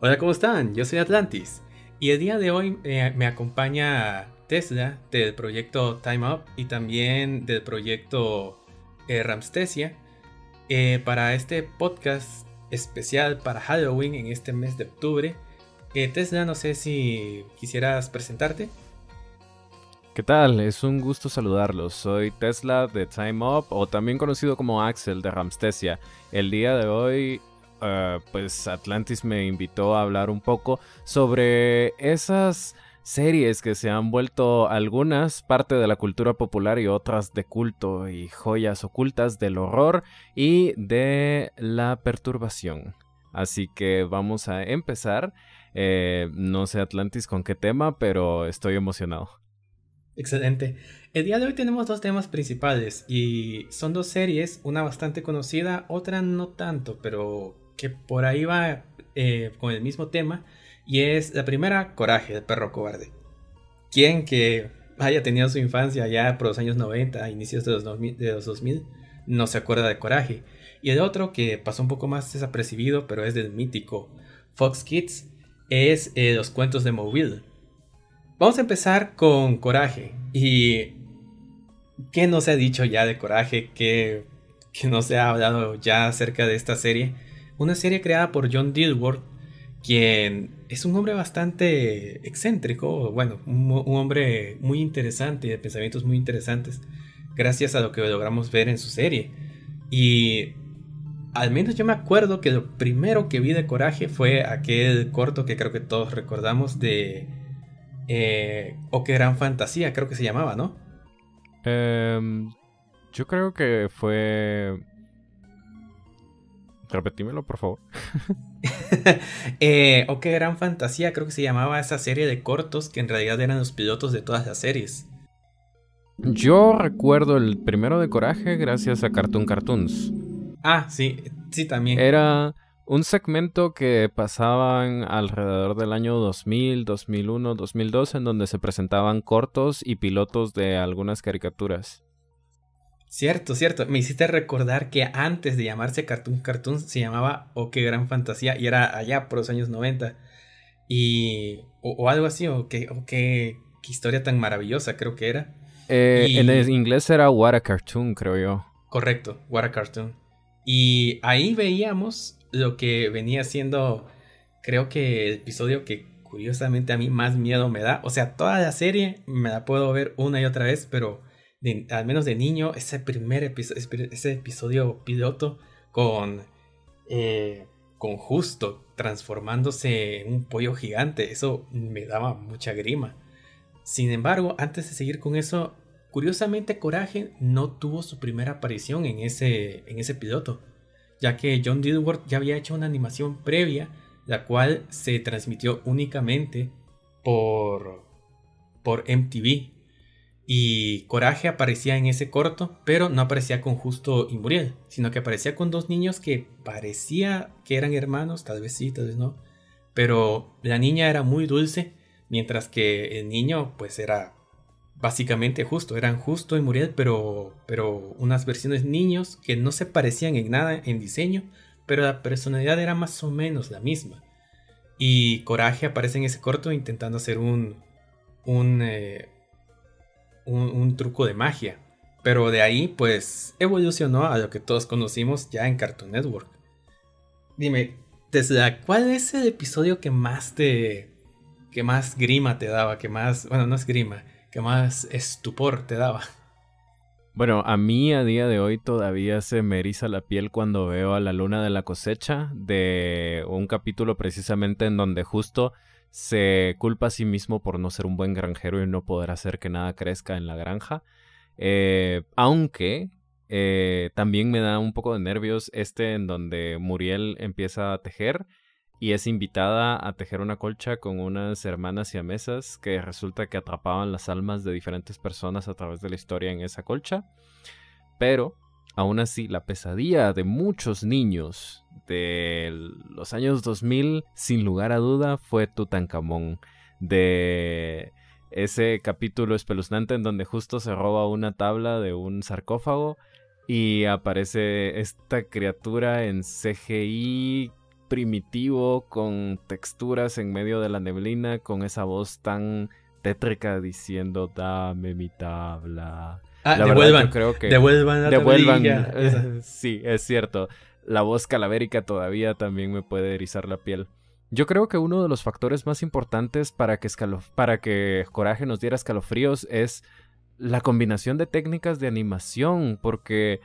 Hola, ¿cómo están? Yo soy Atlantis y el día de hoy me acompaña Tesla del proyecto Time Up y también del proyecto Ramstesia para este podcast especial para Halloween en este mes de octubre. Tesla, no sé si quisieras presentarte. ¿Qué tal? Es un gusto saludarlos. Soy Tesla de Time Up, o también conocido como Axel de Ramstesia. El día de hoy, pues Atlantis me invitó a hablar un poco sobre esas series que se han vuelto algunas parte de la cultura popular y otras de culto y joyas ocultas del horror y de la perturbación. Así que vamos a empezar. No sé Atlantis con qué tema, pero estoy emocionado. Excelente. El día de hoy tenemos dos temas principales y son dos series, una bastante conocida, otra no tanto, pero que por ahí va con el mismo tema. Y es la primera, Coraje, el perro cobarde. Quien que haya tenido su infancia ya por los años 90, inicios de los 2000, no se acuerda de Coraje. Y el otro, que pasó un poco más desapercibido, pero es del mítico Fox Kids, es Los cuentos de Mobile. Vamos a empezar con Coraje. ¿Y qué no se ha dicho ya de Coraje? ¿Qué no se ha hablado ya acerca de esta serie? Una serie creada por John Dilworth, quien es un hombre bastante excéntrico, bueno, un hombre muy interesante y de pensamientos muy interesantes, gracias a lo que logramos ver en su serie. Y al menos yo me acuerdo que lo primero que vi de Coraje fue aquel corto que creo que todos recordamos de O qué gran fantasía, creo que se llamaba, ¿no? Yo creo que fue... Repetímelo, por favor. O qué gran fantasía, creo que se llamaba esa serie de cortos que en realidad eran los pilotos de todas las series. Yo recuerdo el primero de Coraje gracias a Cartoon Cartoons. Ah, sí, sí también. Era un segmento que pasaban alrededor del año 2000, 2001, 2002, en donde se presentaban cortos y pilotos de algunas caricaturas. Cierto, cierto. Me hiciste recordar que antes de llamarse Cartoon Cartoons se llamaba Oh, qué gran fantasía y era allá por los años 90. Y... o algo así, qué historia tan maravillosa creo que era. En Y... el inglés era What a Cartoon, creo yo. correcto, What a Cartoon. Y ahí veíamos lo que venía siendo, creo que el episodio que curiosamente a mí más miedo me da. O sea, toda la serie me la puedo ver una y otra vez, pero al menos de niño, ese episodio piloto con, con Justo transformándose en un pollo gigante, eso me daba mucha grima. Sin embargo, antes de seguir con eso, curiosamente Coraje no tuvo su primera aparición en ese piloto, ya que John Dilworth ya había hecho una animación previa, la cual se transmitió únicamente por, por MTV. Y Coraje aparecía en ese corto, pero no aparecía con Justo y Muriel, sino que aparecía con dos niños que parecía que eran hermanos, tal vez sí, tal vez no. Pero la niña era muy dulce, mientras que el niño pues era básicamente Justo. Eran Justo y Muriel, pero unas versiones niños que no se parecían en nada en diseño, pero la personalidad era más o menos la misma. Y Coraje aparece en ese corto intentando hacer un, eh, un truco de magia. Pero de ahí pues evolucionó a lo que todos conocimos ya en Cartoon Network. Dime, Tesla, ¿cuál es el episodio que más grima te daba? Que más, bueno, no es grima, que más estupor te daba. Bueno, a mí a día de hoy todavía se me eriza la piel cuando veo a la luna de la cosecha, de un capítulo precisamente en donde Justo se culpa a sí mismo por no ser un buen granjero y no poder hacer que nada crezca en la granja. Aunque también me da un poco de nervios en donde Muriel empieza a tejer y es invitada a tejer una colcha con unas hermanas siamesas que resulta que atrapaban las almas de diferentes personas a través de la historia en esa colcha. Pero, aún así, la pesadilla de muchos niños de los años 2000, sin lugar a duda, fue Tutankamón. De ese capítulo espeluznante en donde Justo se roba una tabla de un sarcófago y aparece esta criatura en CGI primitivo, con texturas en medio de la neblina, con esa voz tan tétrica diciendo dame mi tabla. La devuelvan, verdad, yo creo que devuelvan la tablilla. Sí, es cierto. La voz calabérica todavía también me puede erizar la piel. Yo creo que uno de los factores más importantes para que Coraje nos diera escalofríos es la combinación de técnicas de animación, porque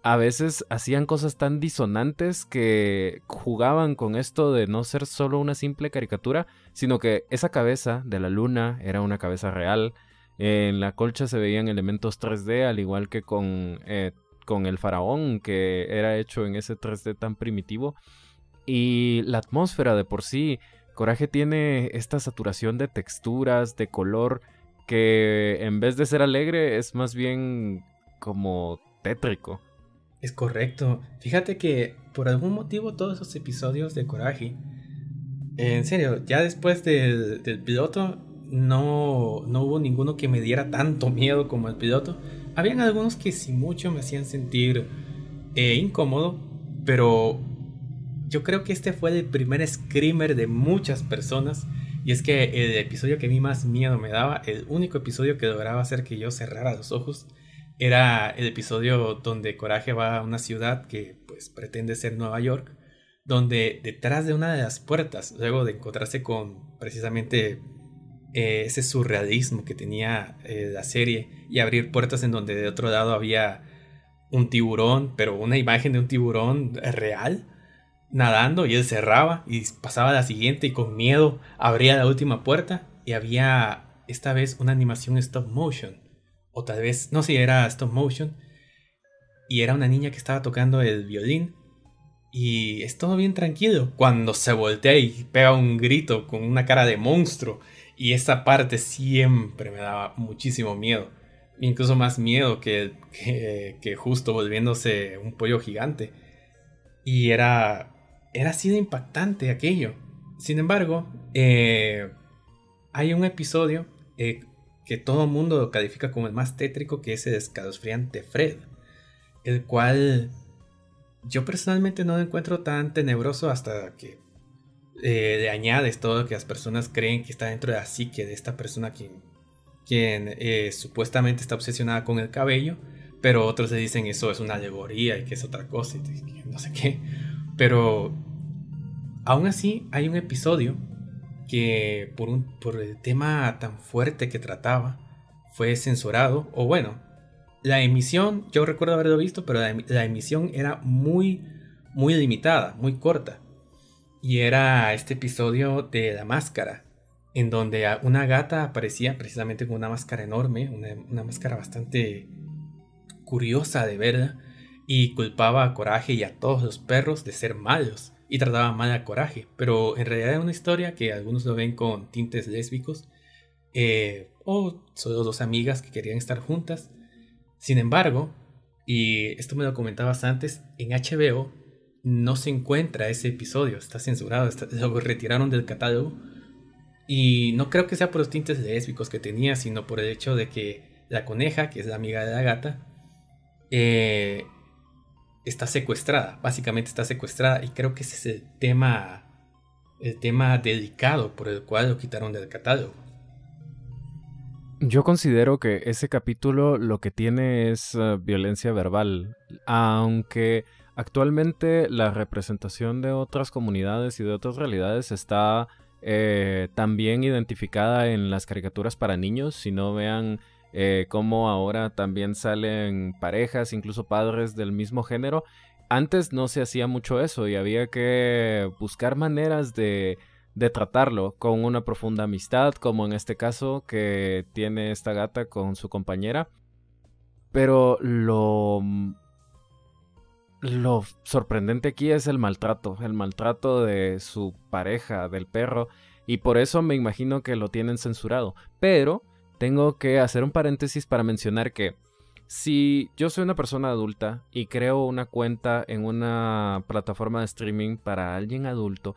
a veces hacían cosas tan disonantes que jugaban con esto de no ser solo una simple caricatura, sino que esa cabeza de la luna era una cabeza real. En la colcha se veían elementos 3D, al igual que con el faraón, que era hecho en ese 3D tan primitivo. Y la atmósfera de por sí, Coraje tiene esta saturación de texturas, de color, que en vez de ser alegre es más bien como tétrico. Es correcto. Fíjate que por algún motivo todos esos episodios de Coraje, en serio, ya después del piloto no hubo ninguno que me diera tanto miedo como el piloto. Habían algunos que sin mucho me hacían sentir incómodo, pero yo creo que este fue el primer screamer de muchas personas. Y es que el episodio que a mí más miedo me daba, el único episodio que lograba hacer que yo cerrara los ojos, era el episodio donde Coraje va a una ciudad que pues pretende ser Nueva York, donde detrás de una de las puertas, luego de encontrarse con precisamente ese surrealismo que tenía la serie, y abrir puertas en donde de otro lado había un tiburón, pero una imagen de un tiburón real nadando, y él cerraba y pasaba a la siguiente y con miedo abría la última puerta y había esta vez una animación stop motion, o tal vez, no sé si era stop motion, y era una niña que estaba tocando el violín y es todo bien tranquilo cuando se voltea y pega un grito con una cara de monstruo, y esa parte siempre me daba muchísimo miedo, incluso más miedo que justo volviéndose un pollo gigante, y era así de impactante aquello. Sin embargo, hay un episodio que todo el mundo califica como el más tétrico, que es el escalofriante Fred, el cual yo personalmente no lo encuentro tan tenebroso hasta que le añades todo lo que las personas creen que está dentro de la psique de esta persona quien supuestamente está obsesionada con el cabello, pero otros le dicen eso es una alegoría y que es otra cosa y no sé qué. Pero aún así hay un episodio que por el tema tan fuerte que trataba fue censurado, o bueno, la emisión, yo recuerdo haberlo visto, pero la emisión era muy, muy limitada, muy corta. Y era este episodio de La Máscara, en donde una gata aparecía precisamente con una máscara enorme, una máscara bastante curiosa de verla, y culpaba a Coraje y a todos los perros de ser malos, y trataba mal a Coraje, pero en realidad era una historia que algunos lo ven con tintes lésbicos, o solo dos amigas que querían estar juntas. Sin embargo, y esto me lo comentabas antes, en HBO no se encuentra ese episodio, está censurado, lo retiraron del catálogo, y no creo que sea por los tintes lésbicos que tenía, sino por el hecho de que la coneja, que es la amiga de la gata, está secuestrada, básicamente está secuestrada, y creo que ese es el tema delicado por el cual lo quitaron del catálogo. Yo considero que ese capítulo lo que tiene es violencia verbal, aunque actualmente la representación de otras comunidades y de otras realidades está también identificada en las caricaturas para niños. Si no, vean cómo ahora también salen parejas, incluso padres del mismo género. Antes no se hacía mucho eso y había que buscar maneras de tratarlo con una profunda amistad, como en este caso que tiene esta gata con su compañera. Pero lo sorprendente aquí es el maltrato de su pareja, del perro, y por eso me imagino que lo tienen censurado. Pero tengo que hacer un paréntesis para mencionar que si yo soy una persona adulta y creo una cuenta en una plataforma de streaming para alguien adulto,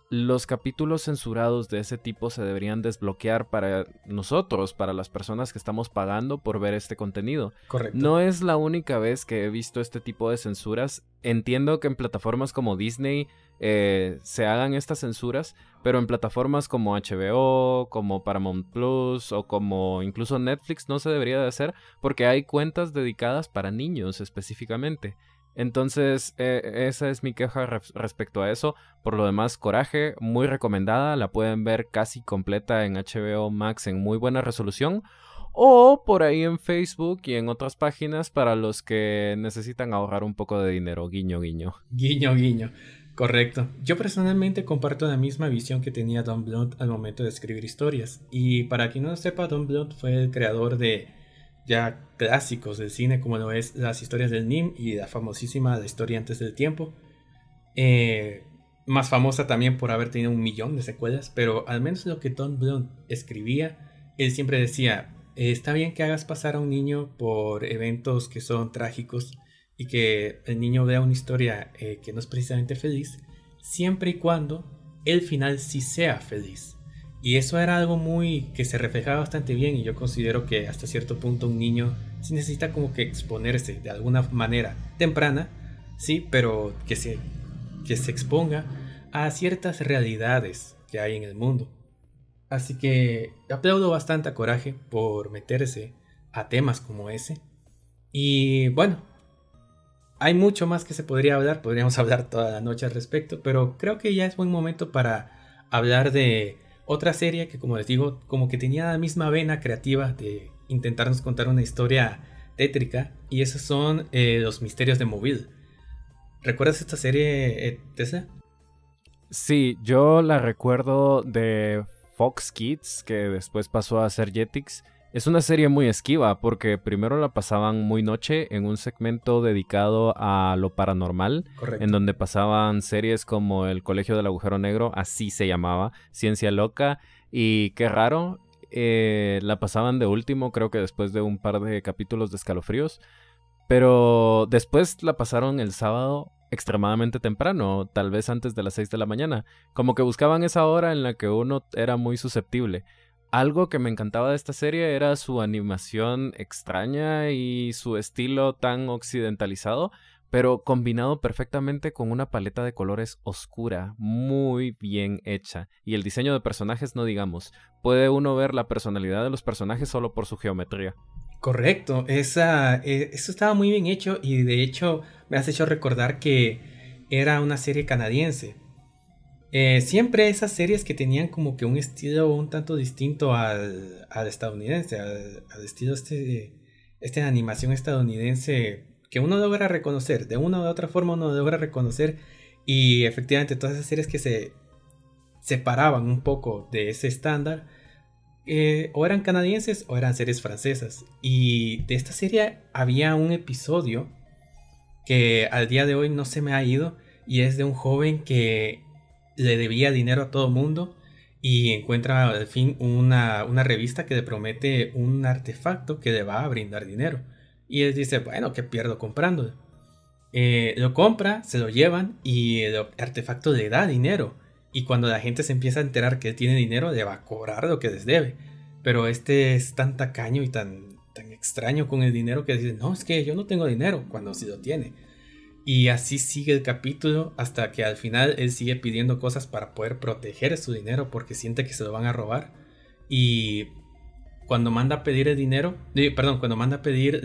los capítulos censurados de ese tipo se deberían desbloquear para nosotros, para las personas que estamos pagando por ver este contenido. Correcto. No es la única vez que he visto este tipo de censuras. Entiendo que en plataformas como Disney se hagan estas censuras, pero en plataformas como HBO, como Paramount Plus o como incluso Netflix no se debería de hacer porque hay cuentas dedicadas para niños específicamente. Entonces, esa es mi queja respecto a eso. Por lo demás, Coraje, muy recomendada. La pueden ver casi completa en HBO Max en muy buena resolución. O por ahí en Facebook y en otras páginas para los que necesitan ahorrar un poco de dinero. Guiño, guiño. Guiño, guiño. Correcto. Yo personalmente comparto la misma visión que tenía Don Bluth al momento de escribir historias. Y para quien no lo sepa, Don Bluth fue el creador de ya clásicos del cine como lo es Las historias del Nim y la famosísima La historia antes del tiempo. Más famosa también por haber tenido 1.000.000 de secuelas, pero al menos lo que Don Bluth escribía, él siempre decía, está bien que hagas pasar a un niño por eventos que son trágicos y que el niño vea una historia que no es precisamente feliz, siempre y cuando el final sí sea feliz. Y eso era algo muy que se reflejaba bastante bien, y yo considero que hasta cierto punto un niño sí necesita como que exponerse de alguna manera temprana, sí, pero que se exponga a ciertas realidades que hay en el mundo. Así que aplaudo bastante a Coraje por meterse a temas como ese. Y bueno, hay mucho más que se podría hablar, podríamos hablar toda la noche al respecto, pero creo que ya es buen momento para hablar de otra serie que, como les digo, como que tenía la misma vena creativa de intentarnos contar una historia tétrica, y esos son Los Misterios de Moville. ¿Recuerdas esta serie, Tessa? Sí, yo la recuerdo de Fox Kids, que después pasó a ser Jetix. Es una serie muy esquiva porque primero la pasaban muy noche en un segmento dedicado a lo paranormal. Correcto. En donde pasaban series como El Colegio del Agujero Negro, así se llamaba, Ciencia Loca, y Qué Raro. La pasaban de último, creo que después de un par de capítulos de Escalofríos, pero después la pasaron el sábado extremadamente temprano, tal vez antes de las 6 de la mañana, como que buscaban esa hora en la que uno era muy susceptible. Algo que me encantaba de esta serie era su animación extraña y su estilo tan occidentalizado, pero combinado perfectamente con una paleta de colores oscura, muy bien hecha. Y el diseño de personajes, no digamos, puede uno ver la personalidad de los personajes solo por su geometría. Correcto, eso estaba muy bien hecho, y de hecho me has hecho recordar que era una serie canadiense. Siempre esas series que tenían como que un estilo un tanto distinto al estadounidense, al estilo de animación estadounidense, que uno logra reconocer, de una u otra forma uno logra reconocer, y efectivamente todas esas series que se separaban un poco de ese estándar, o eran canadienses o eran series francesas. Y de esta serie había un episodio que al día de hoy no se me ha ido, y es de un joven que le debía dinero a todo mundo y encuentra al fin una revista que le promete un artefacto que le va a brindar dinero. Y él dice, bueno, ¿qué pierdo comprándolo? Lo compra, se lo llevan y el artefacto le da dinero. Y cuando la gente se empieza a enterar que él tiene dinero, le va a cobrar lo que les debe. Pero este es tan tacaño y tan extraño con el dinero que dice, no, es que yo no tengo dinero, cuando sí lo tiene. Y así sigue el capítulo hasta que al final él sigue pidiendo cosas para poder proteger su dinero porque siente que se lo van a robar. Y cuando manda a pedir el dinero, cuando manda a pedir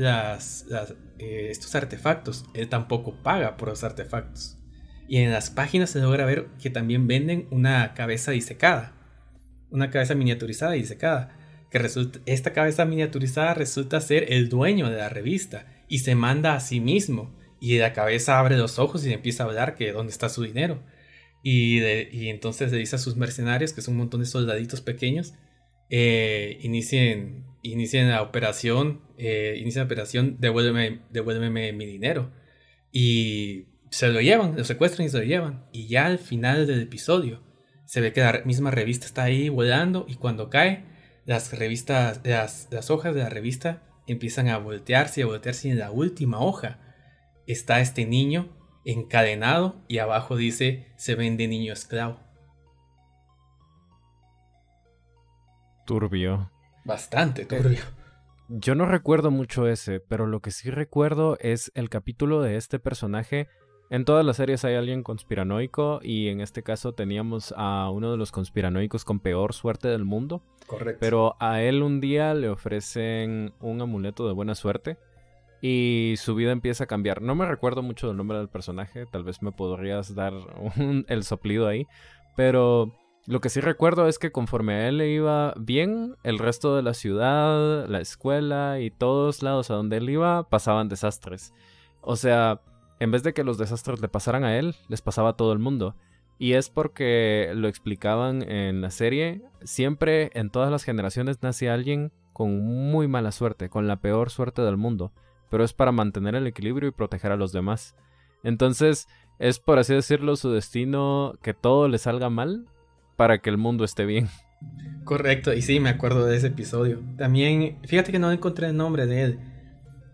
estos artefactos, él tampoco paga por los artefactos. Y en las páginas se logra ver que también venden una cabeza disecada, una cabeza miniaturizada y disecada, que esta cabeza miniaturizada resulta ser el dueño de la revista y se manda a sí mismo. Y la cabeza abre los ojos y empieza a hablar que dónde está su dinero. Y entonces le dice a sus mercenarios, que son un montón de soldaditos pequeños, inicien la operación, devuélveme mi dinero. Y se lo llevan, lo secuestran y se lo llevan. Y ya al final del episodio se ve que la misma revista está ahí volando, y cuando cae, las hojas de la revista empiezan a voltearse y en la última hoja está este niño encadenado y abajo dice, se vende niño esclavo. Turbio. Bastante turbio. Yo no recuerdo mucho ese, pero lo que sí recuerdo es el capítulo de este personaje En todas las series hay alguien conspiranoico y en este caso teníamos a uno de los conspiranoicos con peor suerte del mundo. Correcto. Pero a él un día le ofrecen un amuleto de buena suerte y su vida empieza a cambiar. No me recuerdo mucho del nombre del personaje, tal vez me podrías dar el soplido ahí, pero lo que sí recuerdo es que conforme a él le iba bien, el resto de la ciudad, la escuela y todos lados a donde él iba pasaban desastres. O sea, en vez de que los desastres le pasaran a él, les pasaba a todo el mundo. Y es porque lo explicaban en la serie, siempre en todas las generaciones nace alguien con muy mala suerte, con la peor suerte del mundo, pero es para mantener el equilibrio y proteger a los demás. Entonces, es por así decirlo su destino que todo le salga mal para que el mundo esté bien. Correcto, y sí, me acuerdo de ese episodio. También, fíjate que no encontré el nombre de él,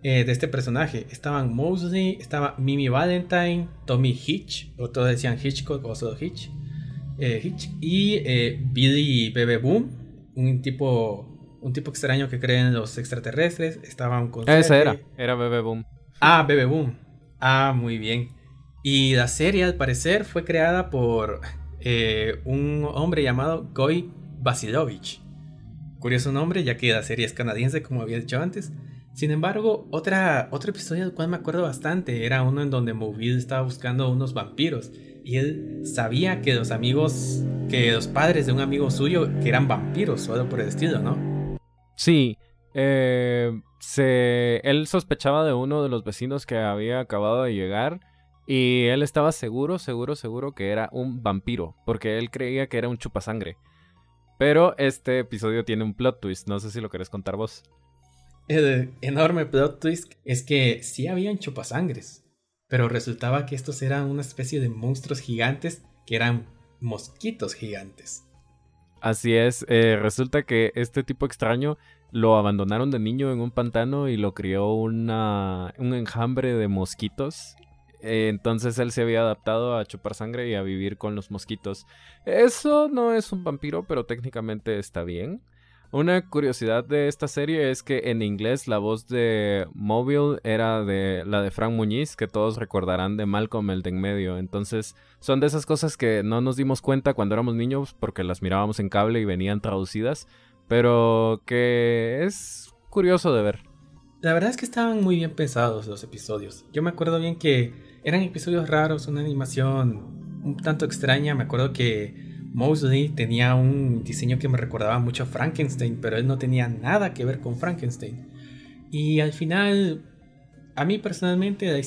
de este personaje. Estaban Mosley, estaba Mimi Valentine, Tommy Hitch, o todos decían Hitchcock o solo Hitch, y Billy Bebe Boom, un tipo extraño que cree en los extraterrestres. Estaba un conserje. Ese era Bebe Boom. Ah, Bebe Boom. Ah, muy bien. Y la serie al parecer fue creada por un hombre llamado Goy Basilovich. Curioso nombre, ya que la serie es canadiense, como había dicho antes. Sin embargo, otro episodio del cual me acuerdo bastante era uno en donde Mobile estaba buscando unos vampiros y él sabía que los padres de un amigo suyo que eran vampiros o algo por el estilo, ¿no? Sí, él sospechaba de uno de los vecinos que había acabado de llegar y él estaba seguro que era un vampiro, porque él creía que era un chupasangre. Pero este episodio tiene un plot twist, no sé si lo querés contar vos. El enorme plot twist es que sí habían chupasangres, pero resultaba que estos eran una especie de monstruos gigantes que eran mosquitos gigantes. Así es, resulta que este tipo extraño lo abandonaron de niño en un pantano y lo crió un enjambre de mosquitos. Entonces él se había adaptado a chupar sangre y a vivir con los mosquitos. Eso no es un vampiro, pero técnicamente está bien. Una curiosidad de esta serie es que en inglés la voz de Mobile era la de Frank Muñiz, que todos recordarán de Malcolm el de en medio. Entonces son de esas cosas que no nos dimos cuenta cuando éramos niños porque las mirábamos en cable y venían traducidas, pero que es curioso de ver. La verdad es que estaban muy bien pensados los episodios. Yo me acuerdo bien que eran episodios raros, una animación un tanto extraña. Me acuerdo que Mosley tenía un diseño que me recordaba mucho a Frankenstein, pero él no tenía nada que ver con Frankenstein. Y al final, a mí personalmente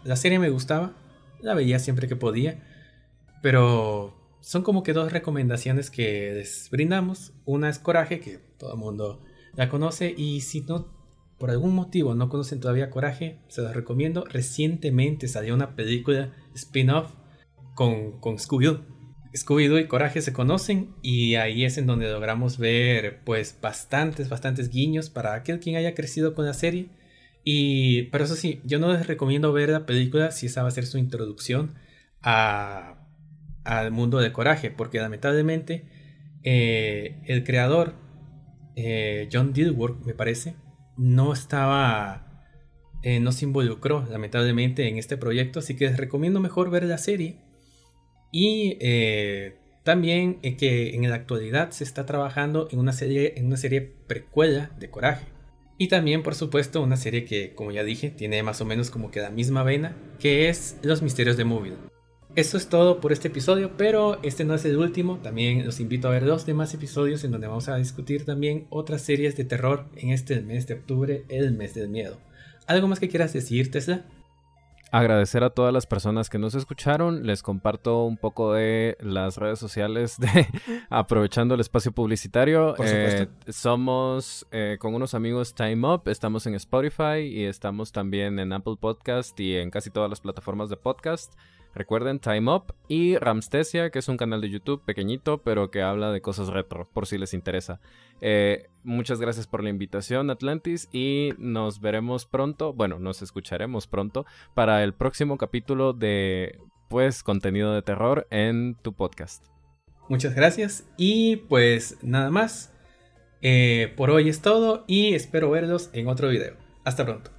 la serie me gustaba, la veía siempre que podía, pero son como que dos recomendaciones que les brindamos. Una es Coraje, que todo el mundo la conoce, y si no, por algún motivo no conocen todavía Coraje, se los recomiendo. Recientemente salió una película spin-off con Scooby-Doo. Scooby-Doo y Coraje se conocen y ahí es en donde logramos ver pues bastantes guiños para aquel quien haya crecido con la serie. Pero eso sí, yo no les recomiendo ver la película si esa va a ser su introducción al mundo de Coraje, porque lamentablemente el creador, John Dilworth me parece, no se involucró lamentablemente en este proyecto, así que les recomiendo mejor ver la serie. Y también que en la actualidad se está trabajando en una serie precuela de Coraje. Y también, por supuesto, una serie que, como ya dije, tiene más o menos como que la misma vena, que es Los Misterios de Mobile. Eso es todo por este episodio, pero este no es el último. También los invito a ver los demás episodios en donde vamos a discutir también otras series de terror en este mes de octubre, el mes del miedo. ¿Algo más que quieras decir, Tesla? Agradecer a todas las personas que nos escucharon. Les comparto un poco de las redes sociales aprovechando el espacio publicitario. Por supuesto. Somos con unos amigos Time Up. Estamos en Spotify y estamos también en Apple Podcast y en casi todas las plataformas de podcast. Recuerden, Time Up y Ramstesia, que es un canal de YouTube pequeñito, pero que habla de cosas retro, por si les interesa. Muchas gracias por la invitación, Atlantis, y nos veremos pronto, bueno, nos escucharemos pronto para el próximo capítulo de, pues, contenido de terror en tu podcast. Muchas gracias, y pues nada más. Por hoy es todo, y espero verlos en otro video. Hasta pronto.